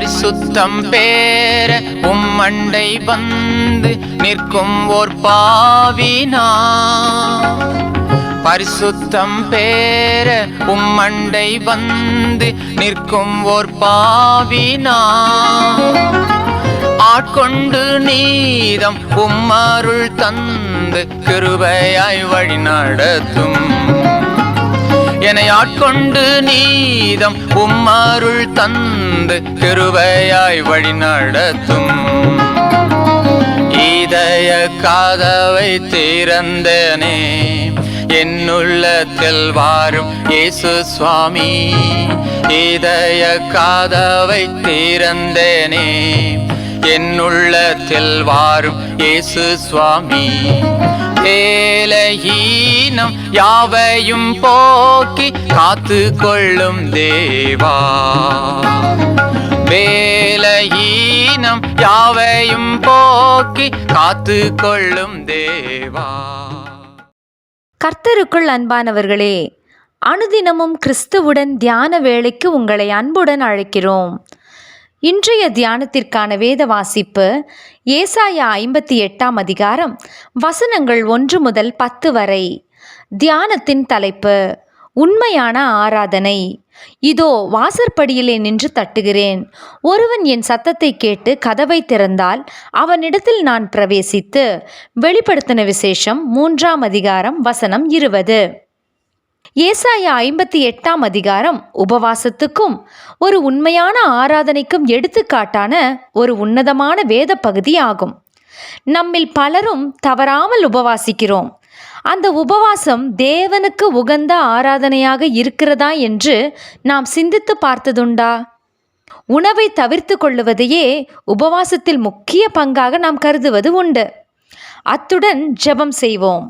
பரிசுத்தம் பேர உம்மண்டை வந்து நிற்கும் ஓர் பாவினா. பரிசுத்தம் பேர உம்மண்டை வந்து நிற்கும் ஓர் பாவினா. ஆட்கொண்டு நீதம் உம்மருள் தந்து கிருபையாய் வழி நடத்தும். என்னை ஆட்கொண்டு நீதம் உம்மருள் தந்து கிருபையாய் வழி நடத்தும். இதய கதவை திறந்தனே, என்னுள்ளத்தில் வாரும் இயேசு சுவாமி. இதய கதவை திறந்தனே, என்னுள்ளத்தில் வாரும் இயேசு சுவாமி. வேலையீனம் யாவையும் போக்கி காத்து கொள்ளும் தேவா. வேலையீனம் யாவையும் போக்கி காத்து கொள்ளும் தேவா. கர்த்தருக்குள் அன்பானவர்களே, அனுதினமும் கிறிஸ்துவுடன் தியான வேளைக்கு உங்களை அன்புடன் அழைக்கிறோம். இன்றைய தியானத்திற்கான வேத வாசிப்பு ஏசாயா 58 அதிகாரம் வசனங்கள் 1 முதல் 10 வரை. தியானத்தின் தலைப்பு உண்மையான ஆராதனை. இதோ வாசற்படியிலே நின்று தட்டுகிறேன். ஒருவன் என் சத்தத்தை கேட்டு கதவை திறந்தால் அவனிடத்தில் நான் பிரவேசித்து. வெளிப்படுத்தின விசேஷம் 3 அதிகாரம் வசனம் 20. ஏசாயா 58 அதிகாரம் உபவாசத்துக்கும் ஒரு உண்மையான ஆராதனைக்கும் எடுத்துக்காட்டான ஒரு உன்னதமான வேத பகுதி ஆகும். நம்மில் பலரும் தவறாமல் உபவாசிக்கிறோம். அந்த உபவாசம் தேவனுக்கு உகந்த ஆராதனையாக இருக்கிறதா என்று நாம் சிந்தித்து பார்த்ததுண்டா? உணவை தவிர்த்து கொள்ளுவதையே உபவாசத்தில் முக்கிய பங்காக நாம் கருதுவது உண்டு. அத்துடன் ஜெபம் செய்வோம்.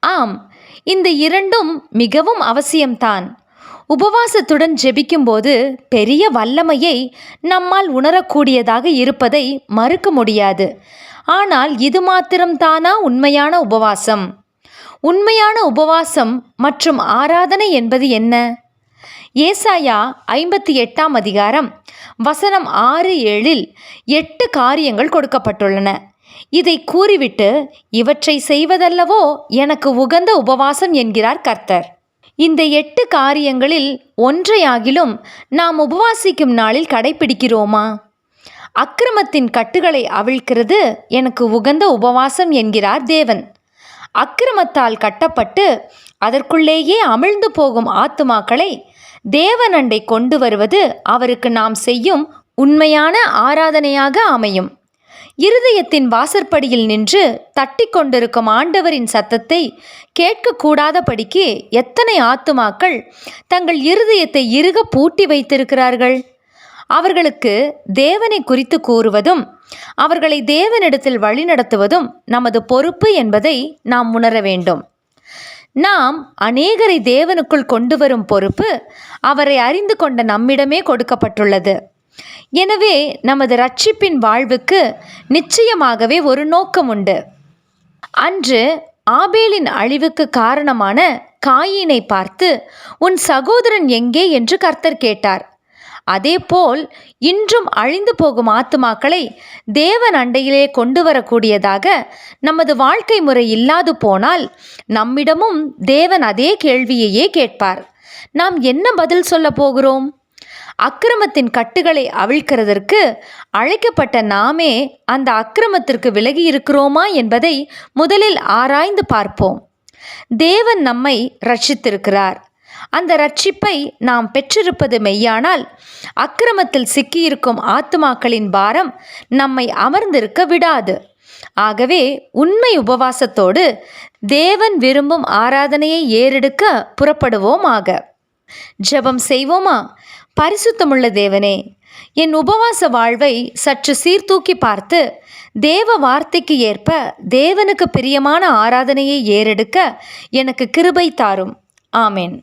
ஆம், இந்த இரண்டும் மிகவும் அவசியம்தான். உபவாசத்துடன் ஜெபிக்கும்போது பெரிய வல்லமையை நம்மால் உணரக்கூடியதாக இருப்பதை மறுக்க முடியாது. ஆனால் இது மாத்திரம்தானா உண்மையான உபவாசம்? உண்மையான உபவாசம் மற்றும் ஆராதனை என்பது என்ன? ஏசாயா 58 அதிகாரம் வசனம் 6-7 8 காரியங்கள் கொடுக்கப்பட்டுள்ளன. இதை கூறிவிட்டு இவற்றை செய்வதல்லவோ எனக்கு உகந்த உபவாசம் என்கிறார் கர்த்தர். இந்த 8 காரியங்களில் ஒன்றையாகிலும் நாம் உபவாசிக்கும் நாளில் கடைபிடிக்கிறோமா? அக்கிரமத்தின் கட்டுகளை அவிழ்க்கிறது எனக்கு உகந்த உபவாசம் என்கிறார் தேவன். அக்கிரமத்தால் கட்டப்பட்டு அதற்குள்ளேயே அமிழ்ந்து போகும் ஆத்துமாக்களை தேவனண்டை கொண்டு வருவது அவருக்கு நாம் செய்யும் உண்மையான ஆராதனையாக அமையும். இருதயத்தின் வாசற்படியில் நின்று தட்டி கொண்டிருக்கும் ஆண்டவரின் சத்தத்தை கேட்கக்கூடாதபடிக்கு எத்தனை ஆத்துமாக்கள் தங்கள் இருதயத்தை இறுக பூட்டி வைத்திருக்கிறார்கள். அவர்களுக்கு தேவனை குறித்து கூறுவதும் அவர்களை தேவனிடத்தில் வழிநடத்துவதும் நமது பொறுப்பு என்பதை நாம் உணர வேண்டும். நாம் அநேகரை தேவனுக்குள் கொண்டு வரும் பொறுப்பு அவரை அறிந்து கொண்ட நம்மிடமே கொடுக்கப்பட்டுள்ளது. எனவே நமது இரட்சிப்பின் வாழ்வுக்கு நிச்சயமாகவே ஒரு நோக்கம் உண்டு. அன்று ஆபேலின் அழிவுக்கு காரணமான காயீனை பார்த்து, உன் சகோதரன் எங்கே என்று கர்த்தர் கேட்டார். அதேபோல் இன்றும் அழிந்து போகும் ஆத்துமாக்களை தேவன் அண்டையிலே கொண்டு வரக்கூடியதாக நமது வாழ்க்கை முறை இல்லாது போனால் நம்மிடமும் தேவன் அதே கேள்வியையே கேட்பார். நாம் என்ன பதில் சொல்ல போகிறோம்? அக்கிரமத்தின் கட்டுகளை அவிழ்க்கிறதற்கு அழைக்கப்பட்ட நாமே அந்த அக்கிரமத்திற்கு விலகி இருக்கிறோமா என்பதை முதலில் ஆராய்ந்து பார்ப்போம். தேவன் நம்மை ரட்சித்திருக்கிறார். அந்த ரட்சிப்பை நாம் பெற்றிருப்பது மெய்யானால் அக்கிரமத்தில் சிக்கியிருக்கும் ஆத்துமாக்களின் பாரம் நம்மை அமர்ந்திருக்க விடாது. ஆகவே உண்மை உபவாசத்தோடு தேவன் விரும்பும் ஆராதனையை ஏறெடுக்க புறப்படுவோமாக. ஜெபம் செய்வோமா? பரிசுத்தமுள்ள தேவனே, என் உபவாச வாழ்வை சற்று சீர்தூக்கி பார்த்து தேவ வார்த்தைக்கு ஏற்ப தேவனுக்கு பிரியமான ஆராதனையை ஏறெடுக்க எனக்கு கிருபை தாரும். ஆமேன்.